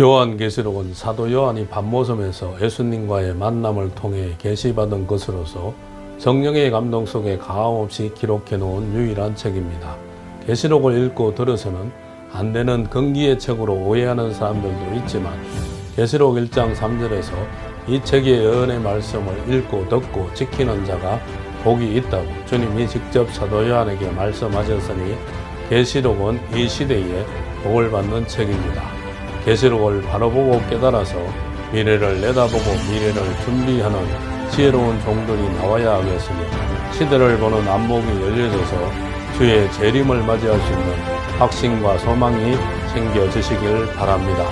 요한계시록은 사도 요한이 밤모섬에서 예수님과의 만남을 통해 계시받은 것으로서 성령의 감동 속에 가함없이 기록해 놓은 유일한 책입니다. 계시록을 읽고 들어서는 안 되는 금기의 책으로 오해하는 사람들도 있지만 계시록 1장 3절에서 이 책의 예언의 말씀을 읽고 듣고 지키는 자가 복이 있다고 주님이 직접 사도 요한에게 말씀하셨으니 계시록은 이 시대에 복을 받는 책입니다. 계시록을 바로 보고 깨달아서 미래를 내다보고 미래를 준비하는 지혜로운 종들이 나와야 하겠으며 시대를 보는 안목이 열려져서 주의 재림을 맞이할 수 있는 확신과 소망이 생겨지시길 바랍니다.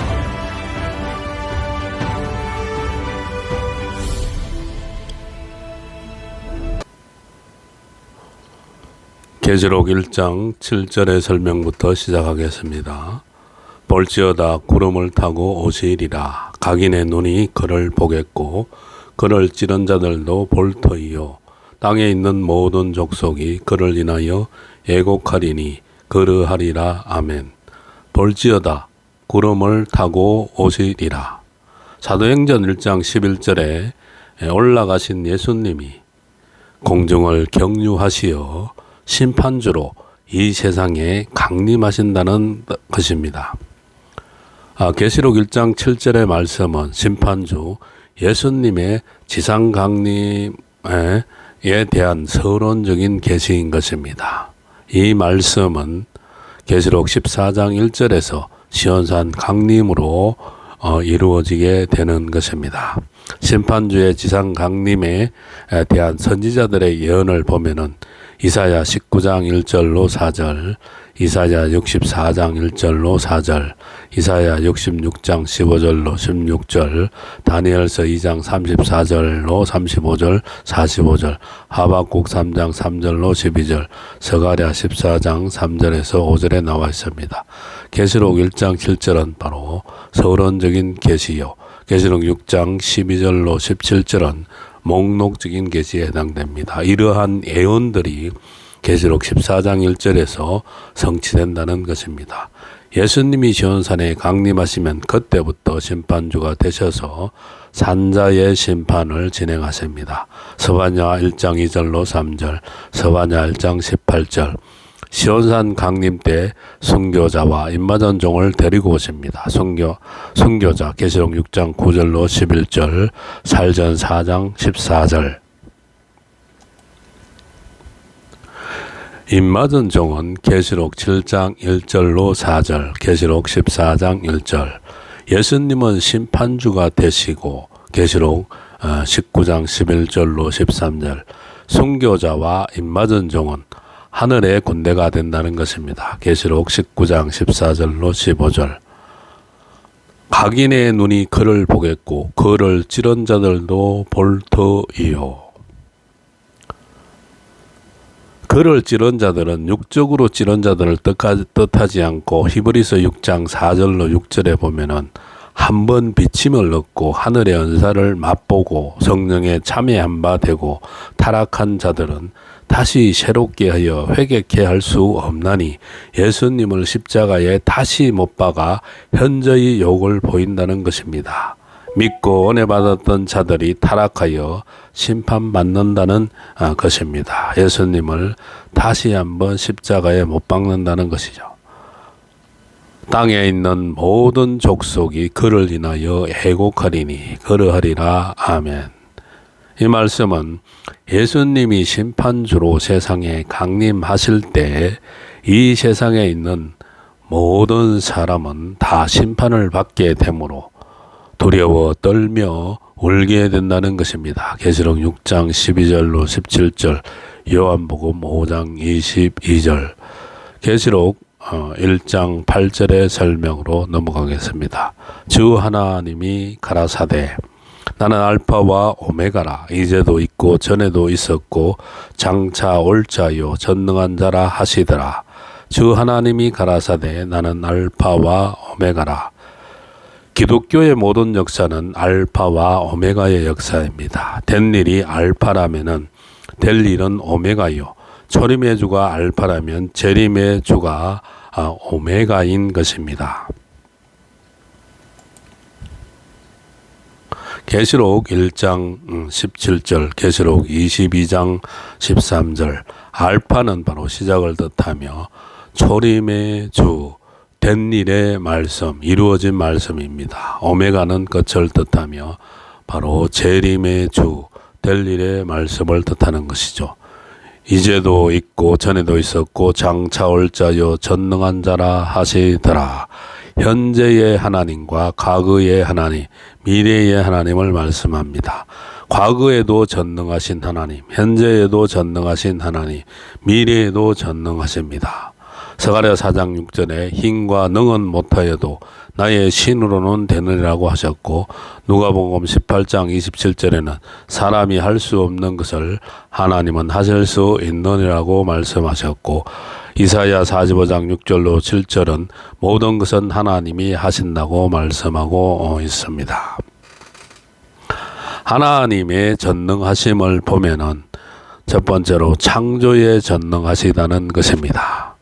계시록 1장 7절의 설명부터 시작하겠습니다. 볼지어다 구름을 타고 오시리라. 각인의 눈이 그를 보겠고 그를 찌른 자들도 볼 터이요. 땅에 있는 모든 족속이 그를 인하여 애곡하리니 그르하리라. 아멘. 볼지어다 구름을 타고 오시리라. 사도행전 1장 11절에 올라가신 예수님이 공중을 경유하시어 심판주로 이 세상에 강림하신다는 것입니다. 계시록 1장 7절의 말씀은 심판주 예수님의 지상 강림에 대한 서론적인 계시인 것입니다. 이 말씀은 계시록 14장 1절에서 시온산 강림으로 이루어지게 되는 것입니다. 심판주의 지상 강림에 대한 선지자들의 예언을 보면은 이사야 19장 1절로 4절, 이사야 64장 1절로 4절, 이사야 66장 15절로 16절, 다니엘서 2장 34절로 35절, 45절, 하박국 3장 3절로 12절, 스가랴 14장 3절에서 5절에 나와 있습니다. 계시록 1장 7절은 바로 서론적인 계시요, 계시록 6장 12절로 17절은 목록적인 계시에 해당됩니다. 이러한 예언들이 계시록 14장 1절에서 성취된다는 것입니다. 예수님이 시온산에 강림하시면 그때부터 심판주가 되셔서 산자의 심판을 진행하십니다. 스바냐 1장 2절로 3절, 스바냐 1장 18절, 시온산 강림 때 순교자와 임마전 종을 데리고 오십니다. 순교자 계시록 6장 9절로 11절, 살전 4장 14절. 임마전 종은 계시록 7장 1절로 4절, 계시록 14장 1절. 예수님은 심판주가 되시고 계시록 19장 11절로 13절. 순교자와 임마전 종은 하늘의 군대가 된다는 것입니다. 계시록 19장 14절로 15절. 각인의 눈이 그를 보겠고 그를 찌른 자들도 볼 터이요. 그를 찌른 자들은 육적으로 찌른 자들을 뜻하지 않고 히브리서 6장 4절로 6절에 보면은 한 번 비침을 얻고 하늘의 은사를 맛보고 성령에 참여한 바 되고 타락한 자들은 다시 새롭게 하여 회개케 할 수 없나니 예수님을 십자가에 다시 못 박아 현저히 욕을 보인다는 것입니다. 믿고 은혜 받았던 자들이 타락하여 심판받는다는 것입니다. 예수님을 다시 한번 십자가에 못 박는다는 것이죠. 땅에 있는 모든 족속이 그를 인하여 애곡하리니 그러하리라. 아멘. 이 말씀은 예수님이 심판주로 세상에 강림하실 때 이 세상에 있는 모든 사람은 다 심판을 받게 되므로 두려워 떨며 울게 된다는 것입니다. 계시록 6장 12절로 17절, 요한복음 5장 22절, 계시록 1장 8절의 설명으로 넘어가겠습니다. 주 하나님이 가라사대 나는 알파와 오메가라. 이제도 있고 전에도 있었고 장차 올 자요 전능한 자라 하시더라. 주 하나님이 가라사대 나는 알파와 오메가라. 기독교의 모든 역사는 알파와 오메가의 역사입니다. 된 일이 알파라면은 될 일은 오메가요. 초림의 주가 알파라면 재림의 주가 오메가인 것입니다. 계시록 1장 17절, 계시록 22장 13절. 알파는 바로 시작을 뜻하며 초림의 주, 된 일의 말씀, 이루어진 말씀입니다. 오메가는 끝을 뜻하며 바로 재림의 주, 될 일의 말씀을 뜻하는 것이죠. 이제도 있고 전에도 있었고 장차 올 자여 전능한 자라 하시더라. 현재의 하나님과 과거의 하나님, 미래의 하나님을 말씀합니다. 과거에도 전능하신 하나님, 현재에도 전능하신 하나님, 미래에도 전능하십니다. 스가랴 4장 6절에 힘과 능은 못하여도 나의 신으로는 되느니라고 하셨고, 누가복음 18장 27절에는 사람이 할 수 없는 것을 하나님은 하실 수 있느니라고 말씀하셨고, 이사야 45장 6절로 7절은 모든 것은 하나님이 하신다고 말씀하고 있습니다. 하나님의 전능하심을 보면은 첫 번째로 창조에 전능하시다는 것입니다.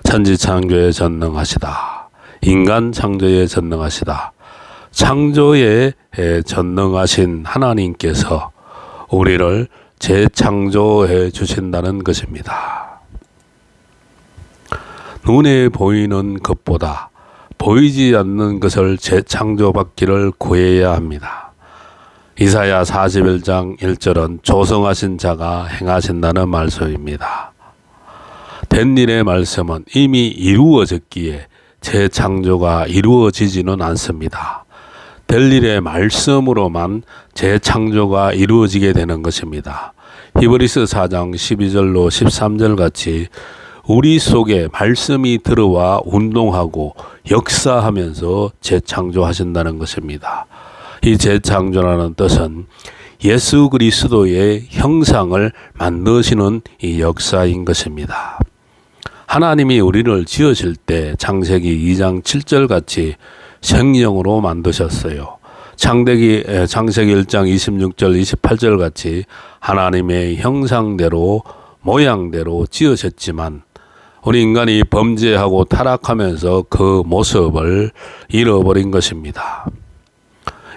천지 창조에 전능하시다. 인간 창조에 전능하시다. 창조에 전능하신 하나님께서 우리를 재창조해 주신다는 것입니다. 눈에 보이는 것보다 보이지 않는 것을 재창조받기를 구해야 합니다. 이사야 41장 1절은 조성하신 자가 행하신다는 말씀입니다. 된 일의 말씀은 이미 이루어졌기에 재창조가 이루어지지는 않습니다. 될 일의 말씀으로만 재창조가 이루어지게 되는 것입니다. 히브리서 4장 12절로 13절 같이 우리 속에 말씀이 들어와 운동하고 역사하면서 재창조하신다는 것입니다. 이 재창조라는 뜻은 예수 그리스도의 형상을 만드시는 이 역사인 것입니다. 하나님이 우리를 지으실 때 창세기 2장 7절 같이 생명으로 만드셨어요. 창세기 1장 26절 28절 같이 하나님의 형상대로 모양대로 지으셨지만 우리 인간이 범죄하고 타락하면서 그 모습을 잃어버린 것입니다.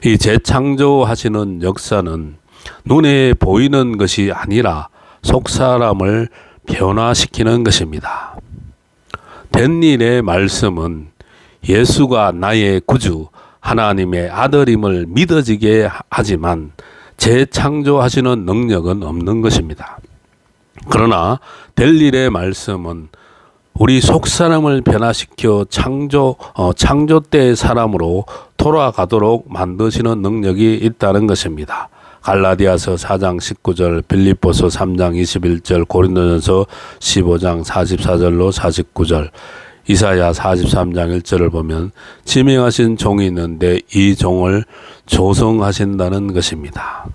이 재창조하시는 역사는 눈에 보이는 것이 아니라 속사람을 변화시키는 것입니다. 된 일의 말씀은 예수가 나의 구주, 하나님의 아들임을 믿어지게 하지만 재창조하시는 능력은 없는 것입니다. 그러나 될 일의 말씀은 우리 속사람을 변화시켜 창조 때의 사람으로 돌아가도록 만드시는 능력이 있다는 것입니다. 갈라디아서 4장 19절, 빌립보서 3장 21절, 고린도전서 15장 44절로 49절, 이사야 43장 1절을 보면 지명하신 종이 있는데 이 종을 조성하신다는 것입니다.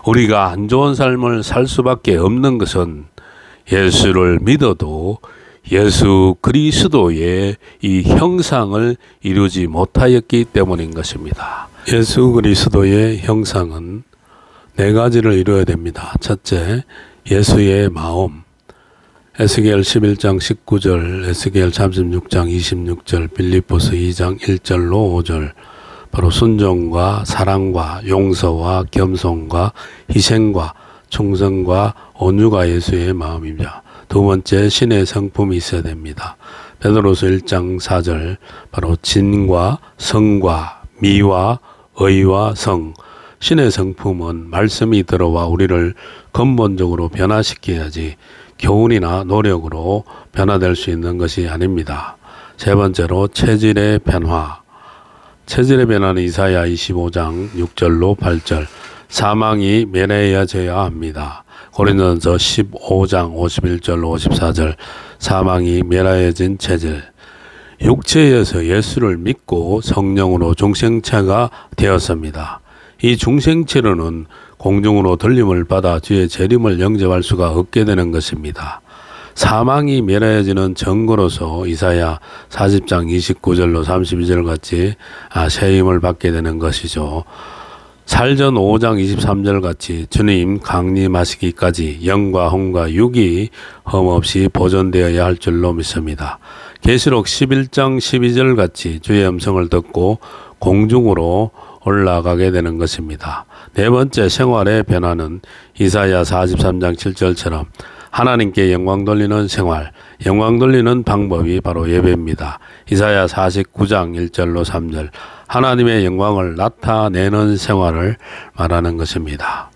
우리가 안 좋은 삶을 살 수밖에 없는 것은 예수를 믿어도 예수 그리스도의 이 형상을 이루지 못하였기 때문인 것입니다. 예수 그리스도의 형상은 네 가지를 이루어야 됩니다. 첫째, 예수의 마음. 에스겔 11장 19절, 에스겔 36장 26절, 빌립보서 2장 1절로 5절. 바로 순종과 사랑과 용서와 겸손과 희생과 충성과 온유가 예수의 마음입니다. 두 번째, 신의 성품이 있어야 됩니다. 베드로서 1장 4절, 바로 진과 성과 미와 의와 성. 신의 성품은 말씀이 들어와 우리를 근본적으로 변화시켜야지 교훈이나 노력으로 변화될 수 있는 것이 아닙니다. 세 번째로 체질의 변화. 체질의 변화는 이사야 25장 6절로 8절. 사망이 멸해져야 합니다. 고린도전서 15장 51절로 54절. 사망이 멸하여진 체질. 육체에서 예수를 믿고 성령으로 중생체가 되었습니다. 이 중생체로는 공중으로 들림을 받아 주의 재림을 영접할 수가 없게 되는 것입니다. 사망이 멸하여지는 증거로서 이사야 40장 29절로 32절 같이 새 힘을 받게 되는 것이죠. 살전 5장 23절 같이 주님 강림하시기까지 영과 혼과 육이 흠없이 보존되어야 할 줄로 믿습니다. 계시록 11장 12절 같이 주의 음성을 듣고 공중으로 올라가게 되는 것입니다. 네 번째 생활의 변화는 이사야 43장 7절처럼 하나님께 영광 돌리는 생활, 영광 돌리는 방법이 바로 예배입니다. 이사야 49장 1절로 3절, 하나님의 영광을 나타내는 생활을 말하는 것입니다.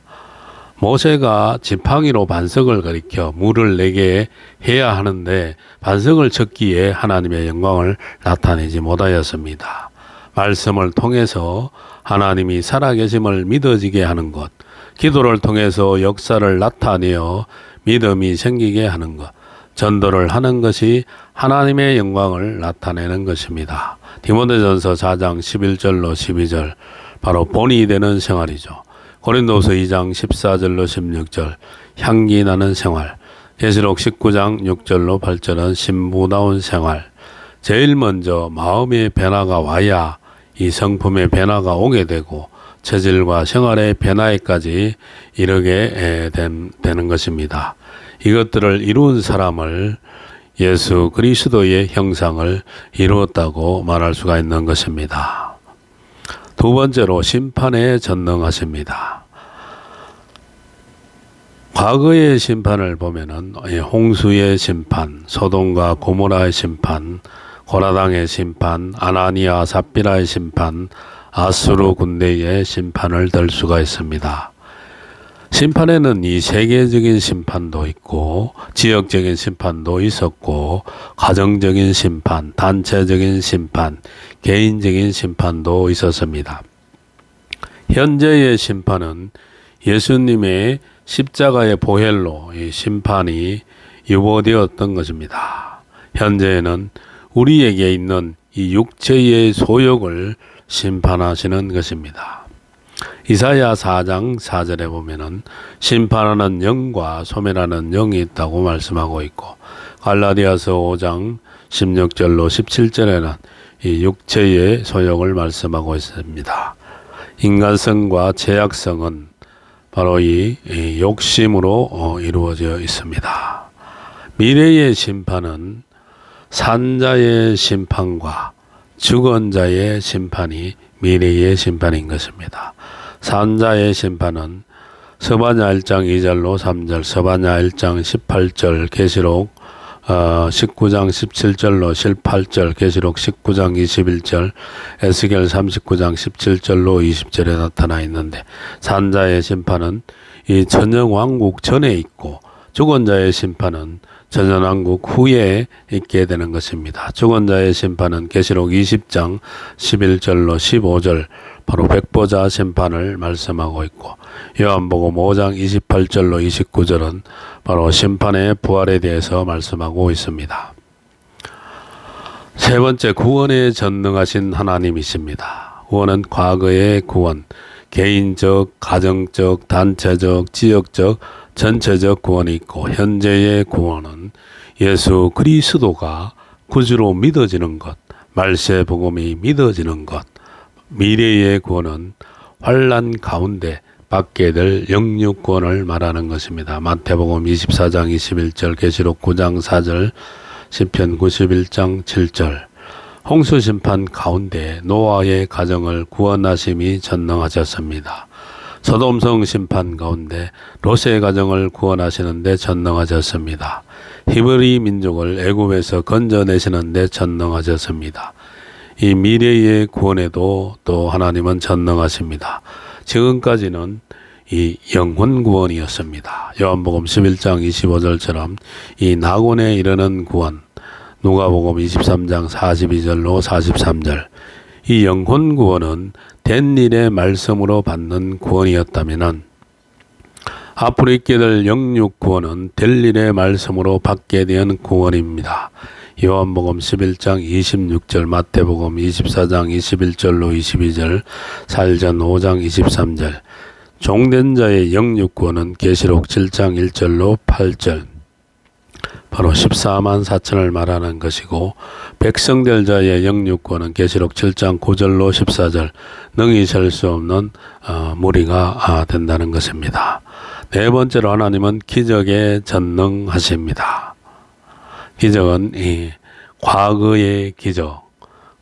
모세가 지팡이로 반석을 가리켜 물을 내게 해야 하는데 반석을 쳤기에 하나님의 영광을 나타내지 못하였습니다. 말씀을 통해서 하나님이 살아계심을 믿어지게 하는 것, 기도를 통해서 역사를 나타내어 믿음이 생기게 하는 것, 전도를 하는 것이 하나님의 영광을 나타내는 것입니다. 디모데전서 4장 11절로 12절, 바로 본이 되는 생활이죠. 고린도서 2장 14절로 16절, 향기 나는 생활. 계시록 19장 6절로 8절은 신부다운 생활. 제일 먼저 마음의 변화가 와야 이 성품의 변화가 오게 되고 체질과 생활의 변화에까지 이르게 되는 것입니다. 이것들을 이룬 사람을 예수 그리스도의 형상을 이루었다고 말할 수가 있는 것입니다. 두 번째로 심판에 전능하십니다. 과거의 심판을 보면은 홍수의 심판, 소돔과 고모라의 심판, 고라당의 심판, 아나니아 삽비라의 심판, 아수르 군대의 심판을 들 수가 있습니다. 심판에는 이 세계적인 심판도 있고 지역적인 심판도 있었고 가정적인 심판, 단체적인 심판, 개인적인 심판도 있었습니다. 현재의 심판은 예수님의 십자가의 보혈로 이 심판이 유보되었던 것입니다. 현재에는 우리에게 있는 이 육체의 소욕을 심판하시는 것입니다. 이사야 4장 4절에 보면은 심판하는 영과 소멸하는 영이 있다고 말씀하고 있고, 갈라디아서 5장 16절로 17절에는 이 육체의 소욕을 말씀하고 있습니다. 인간성과 죄악성은 바로 이 욕심으로 이루어져 있습니다. 미래의 심판은 산자의 심판과 죽은 자의 심판이 미래의 심판인 것입니다. 산자의 심판은 스바냐 1장 2절로 3절, 스바냐 1장 18절, 계시록 19장 17절로 18절, 계시록 19장 21절, 에스겔 39장 17절로 20절에 나타나 있는데, 산자의 심판은 이 천정왕국 전에 있고 죽은 자의 심판은 천년왕국 후에 있게 되는 것입니다. 죽은 자의 심판은 계시록 20장 11절로 15절, 바로 백보자 심판을 말씀하고 있고, 요한복음 5장 28절로 29절은 바로 심판의 부활에 대해서 말씀하고 있습니다. 세 번째, 구원에 전능하신 하나님이십니다. 구원은 과거의 구원, 개인적, 가정적, 단체적, 지역적, 전체적 구원이 있고, 현재의 구원은 예수 그리스도가 구주로 믿어지는 것, 말세 복음이 믿어지는 것, 미래의 구원은 환난 가운데 받게 될 영육 구원을 말하는 것입니다. 마태복음 24장 21절, 계시록 9장 4절, 시편 91장 7절. 홍수 심판 가운데 노아의 가정을 구원하심이 전능하셨습니다. 소돔성 심판 가운데 롯의 가정을 구원하시는데 전능하셨습니다. 히브리 민족을 애굽에서 건져내시는데 전능하셨습니다. 이 미래의 구원에도 또 하나님은 전능하십니다. 지금까지는 이 영혼 구원이었습니다. 요한복음 11장 25절처럼 이 낙원에 이르는 구원, 누가복음 23장 42절로 43절, 이 영혼 구원은 된 일의 말씀으로 받는 구원이었다면은 앞으로 있게 될 영육 구원은 될 일의 말씀으로 받게 된 구원입니다. 요한복음 11장 26절, 마태복음 24장 21절로 22절, 사일전 5장 23절, 종된 자의 영육 구원은 계시록 7장 1절로 8절, 바로 14만 4천을 말하는 것이고, 백성될 자의 영육 구원은 계시록 7장 9절로 14절, 능히 셀 수 없는 무리가 된다는 것입니다. 네 번째로 하나님은 기적에 전능하십니다. 기적은 이 과거의 기적,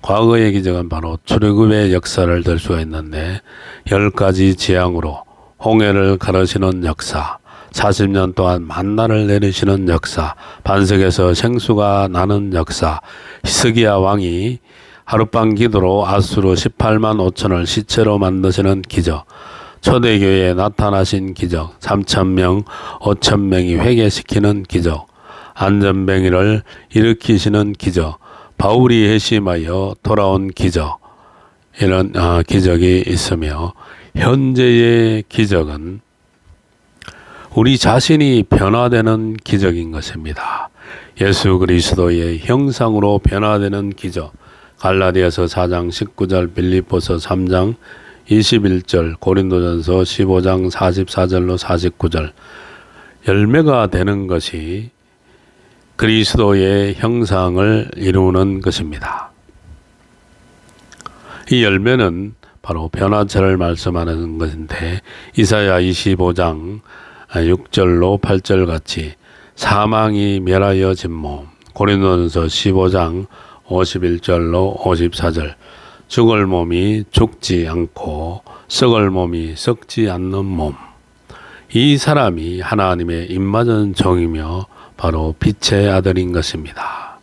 과거의 기적은 바로 출애굽의 역사를 들 수가 있는데 10가지 재앙으로 홍해를 가르시는 역사, 40년 동안 만나를 내리시는 역사, 반석에서 생수가 나는 역사, 히스기야 왕이 하룻밤 기도로 아수르 18만 5천을 시체로 만드시는 기적, 초대교회에 나타나신 기적, 3,000명, 5,000명이 회개시키는 기적, 안전뱅이를 일으키시는 기적, 바울이 회심하여 돌아온 기적, 이런 기적이 있으며, 현재의 기적은 우리 자신이 변화되는 기적인 것입니다. 예수 그리스도의 형상으로 변화되는 기적, 갈라디아서 4장 19절, 빌립보서 3장 21절, 고린도전서 15장 44절로 49절, 열매가 되는 것이 그리스도의 형상을 이루는 것입니다. 이 열매는 바로 변화체를 말씀하는 것인데, 이사야 25장 6절로 8절 같이 사망이 멸하여진 몸, 고린도전서 15장 51절로 54절, 죽을 몸이 죽지 않고 썩을 몸이 썩지 않는 몸, 이 사람이 하나님의 입맞은 종이며 바로 빛의 아들인 것입니다.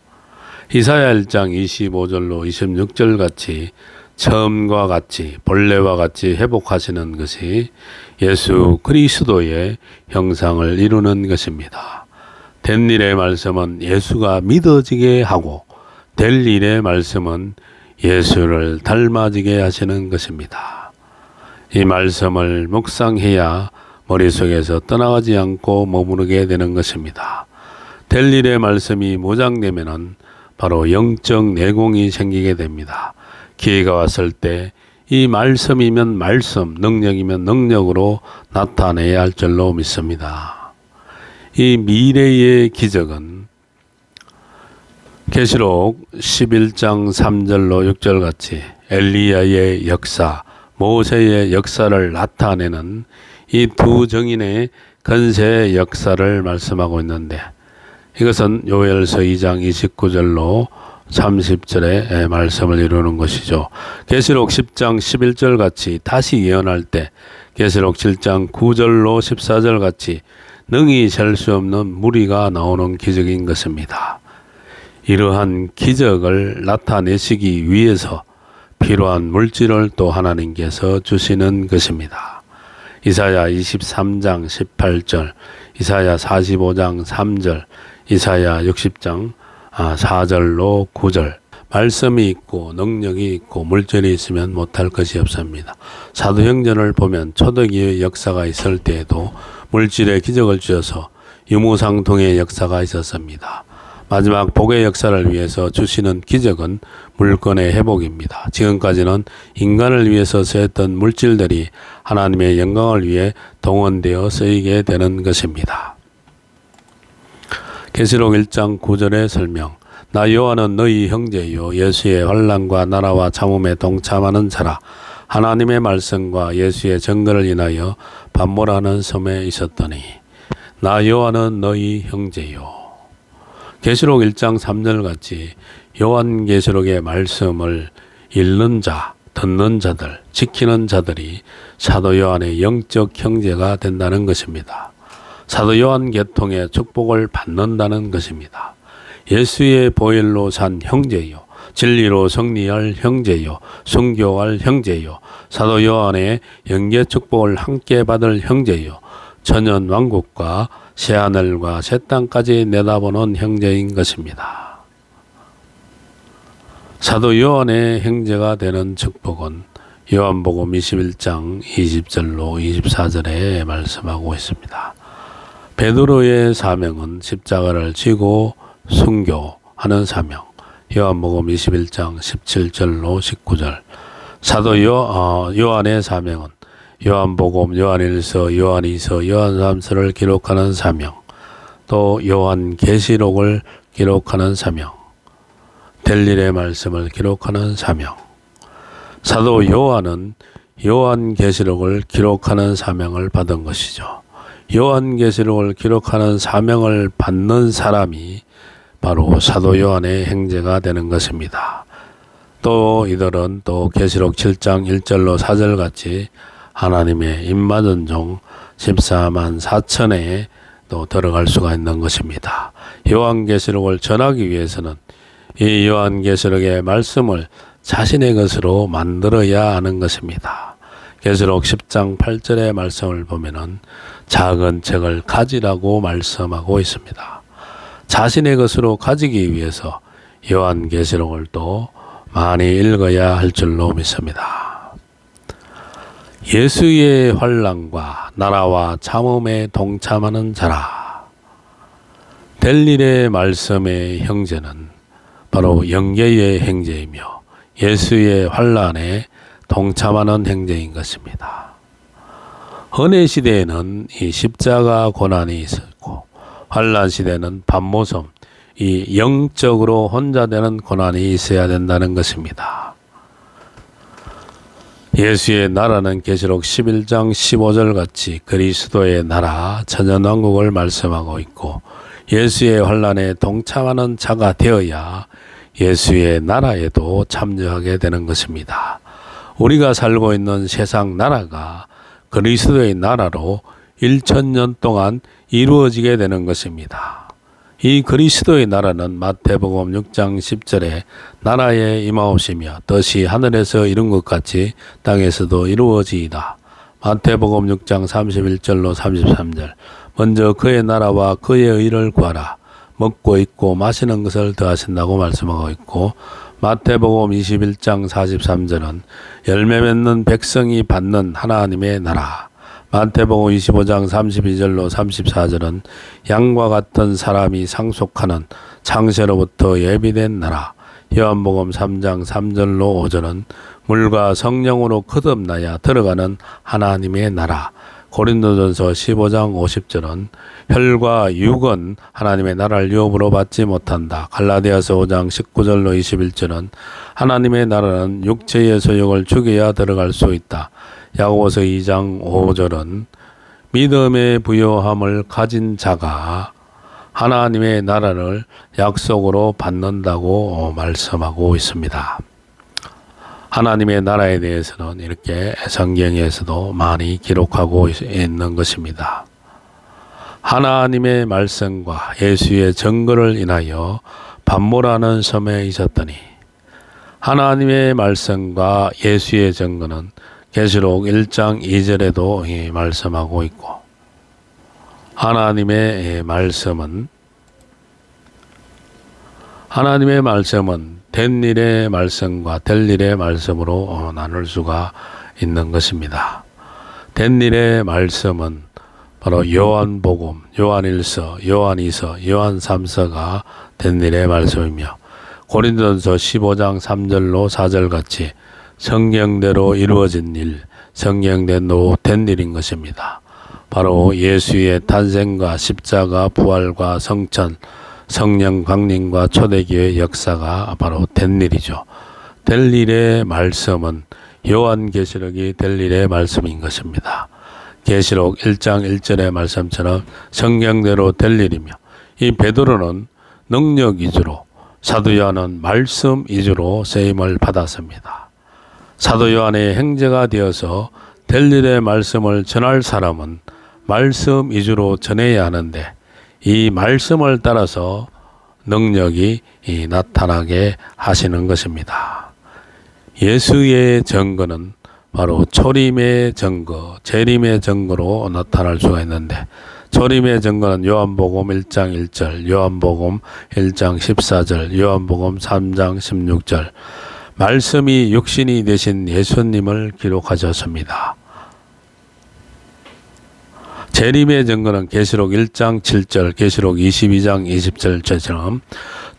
이사야 1장 25절로 26절 같이 처음과 같이 본래와 같이 회복하시는 것이 예수 그리스도의 형상을 이루는 것입니다. 된 일의 말씀은 예수가 믿어지게 하고 될 일의 말씀은 예수를 닮아지게 하시는 것입니다. 이 말씀을 묵상해야 머릿속에서 떠나가지 않고 머무르게 되는 것입니다. 될 일의 말씀이 무장되면은 바로 영적 내공이 생기게 됩니다. 기회가 왔을 때 이 말씀이면 말씀, 능력이면 능력으로 나타내야 할 줄로 믿습니다. 이 미래의 기적은 계시록 11장 3절로 6절 같이 엘리야의 역사, 모세의 역사를 나타내는 이 두 정인의 건세의 역사를 말씀하고 있는데, 이것은 요엘서 2장 29절로 30절의 말씀을 이루는 것이죠. 계시록 10장 11절 같이 다시 예언할 때 계시록 7장 9절로 14절 같이 능히 셀 수 없는 무리가 나오는 기적인 것입니다. 이러한 기적을 나타내시기 위해서 필요한 물질을 또 하나님께서 주시는 것입니다. 이사야 23장 18절, 이사야 45장 3절, 이사야 60장 4절로 9절, 말씀이 있고 능력이 있고 물질이 있으면 못할 것이 없습니다. 사도행전을 보면 초대교회의 역사가 있을 때에도 물질의 기적을 주셔서 유무상통의 역사가 있었습니다. 마지막 복의 역사를 위해서 주시는 기적은 물건의 회복입니다. 지금까지는 인간을 위해서 쓰였던 물질들이 하나님의 영광을 위해 동원되어 쓰이게 되는 것입니다. 계시록 1장 9절의 설명, 나 요한은 너희 형제요 예수의 환난과 나라와 참음에 동참하는 자라. 하나님의 말씀과 예수의 증거를 인하여 반모라는 섬에 있었더니 나 요한은 너희 형제요. 계시록 1장 3절 같이 요한계시록의 말씀을 읽는 자, 듣는 자들, 지키는 자들이 사도 요한의 영적 형제가 된다는 것입니다. 사도 요한 계통의 축복을 받는다는 것입니다. 예수의 보혈로 산 형제요, 진리로 승리할 형제요, 순교할 형제요, 사도 요한의 영계 축복을 함께 받을 형제요, 천연 왕국과 새하늘과 새 땅까지 내다보는 형제인 것입니다. 사도 요한의 형제가 되는 축복은 요한복음 21장 20절로 24절에 말씀하고 있습니다. 베드로의 사명은 십자가를 지고 순교하는 사명, 요한복음 21장 17절로 19절. 사도 요한의 사명은 요한복음, 요한일서, 요한이서, 요한삼서를 기록하는 사명, 또 요한계시록을 기록하는 사명, 될 일의 말씀을 기록하는 사명. 사도 요한은 요한계시록을 기록하는 사명을 받은 것이죠. 요한계시록을 기록하는 사명을 받는 사람이 바로 사도 요한의 형제가 되는 것입니다. 또 이들은 또 계시록 7장 1절로 4절 같이 하나님의 입맞은 종 14만 4천에 또 들어갈 수가 있는 것입니다. 요한계시록을 전하기 위해서는 이 요한계시록의 말씀을 자신의 것으로 만들어야 하는 것입니다. 계시록 10장 8절의 말씀을 보면은 작은 책을 가지라고 말씀하고 있습니다. 자신의 것으로 가지기 위해서 요한계시록을 또 많이 읽어야 할 줄로 믿습니다. 예수의 환난과 나라와 참음에 동참하는 자라. 될 일의 말씀의 형제는 바로 영계의 형제이며 예수의 환난에 동참하는 형제인 것입니다. 은혜 시대에는 이 십자가 고난이 있었고 환난 시대는 반모섬, 이 영적으로 혼자 되는 고난이 있어야 된다는 것입니다. 예수의 나라는 계시록 11장 15절 같이 그리스도의 나라 천연왕국을 말씀하고 있고 예수의 환난에 동참하는 자가 되어야 예수의 나라에도 참여하게 되는 것입니다. 우리가 살고 있는 세상 나라가 그리스도의 나라로 1000년 동안 이루어지게 되는 것입니다. 이 그리스도의 나라는 마태복음 6장 10절에 나라에 임하옵시며 뜻이 하늘에서 이룬 것 같이 땅에서도 이루어지이다. 마태복음 6장 31절로 33절 먼저 그의 나라와 그의 의를 구하라. 먹고 입고 마시는 것을 더하신다고 말씀하고 있고 마태복음 21장 43절은 열매 맺는 백성이 받는 하나님의 나라. 마태복음 25장 32절로 34절은 양과 같은 사람이 상속하는 창세로부터 예비된 나라. 요한복음 3장 3절로 5절은 물과 성령으로 거듭나야 들어가는 하나님의 나라. 고린도전서 15장 50절은 혈과 육은 하나님의 나라를 유업으로 받지 못한다. 갈라디아서 5장 19절로 21절은 하나님의 나라는 육체의 소욕을 죽여야 들어갈 수 있다. 야고보서 2장 5절은 믿음의 부요함을 가진 자가 하나님의 나라를 약속으로 받는다고 말씀하고 있습니다. 하나님의 나라에 대해서는 이렇게 성경에서도 많이 기록하고 있는 것입니다. 하나님의 말씀과 예수의 증거를 인하여 반모라는 섬에 있었더니 하나님의 말씀과 예수의 증거는 계시록 1장 2절에도 말씀하고 있고 하나님의 말씀은 된 일의 말씀과 될 일의 말씀으로 나눌 수가 있는 것입니다. 된 일의 말씀은 바로 요한복음, 요한일서, 요한이서, 요한3서가 된 일의 말씀이며 고린도전서 15장 3절로 4절 같이 성경대로 이루어진 일, 성경대로 된 일인 것입니다. 바로 예수의 탄생과 십자가, 부활과 성천, 성령 강림과 초대교회 역사가 바로 된 일이죠. 될 일의 말씀은 요한계시록이 될 일의 말씀인 것입니다. 계시록 1장 1절의 말씀처럼 성경대로 될 일이며 이 베드로는 능력 위주로 사도 요한은 말씀 위주로 쓰임을 받았습니다. 사도 요한의 형제가 되어서 될 일의 말씀을 전할 사람은 말씀 위주로 전해야 하는데 이 말씀을 따라서 능력이 나타나게 하시는 것입니다. 예수의 증거는 바로 초림의 증거, 재림의 증거로 나타날 수가 있는데 초림의 증거는 요한복음 1장 1절, 요한복음 1장 14절, 요한복음 3장 16절 말씀이 육신이 되신 예수님을 기록하셨습니다. 재림의 증거는 계시록 1장 7절, 계시록 22장 20절처럼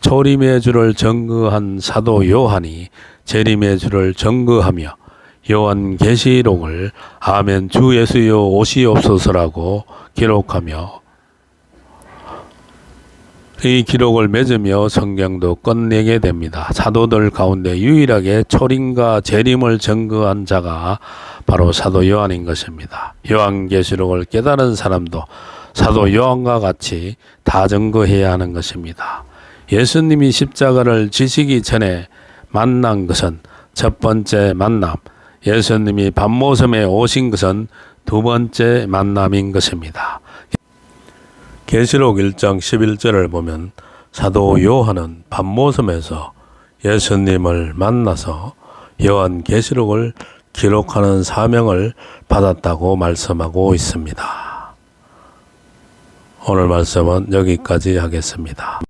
초림의 주를 증거한 사도 요한이 재림의 주를 증거하며 요한계시록을 아멘 주 예수여 오시옵소서라고 기록하며 이 기록을 맺으며 성경도 끝내게 됩니다. 사도들 가운데 유일하게 초림과 재림을 증거한 자가 바로 사도 요한인 것입니다. 요한계시록을 깨달은 사람도 사도 요한과 같이 다 증거해야 하는 것입니다. 예수님이 십자가를 지시기 전에 만난 것은 첫 번째 만남, 예수님이 밤모섬에 오신 것은 두 번째 만남인 것입니다. 계시록 1장 11절을 보면 사도 요한은 밤모섬에서 예수님을 만나서 요한 계시록을 기록하는 사명을 받았다고 말씀하고 있습니다. 오늘 말씀은 여기까지 하겠습니다.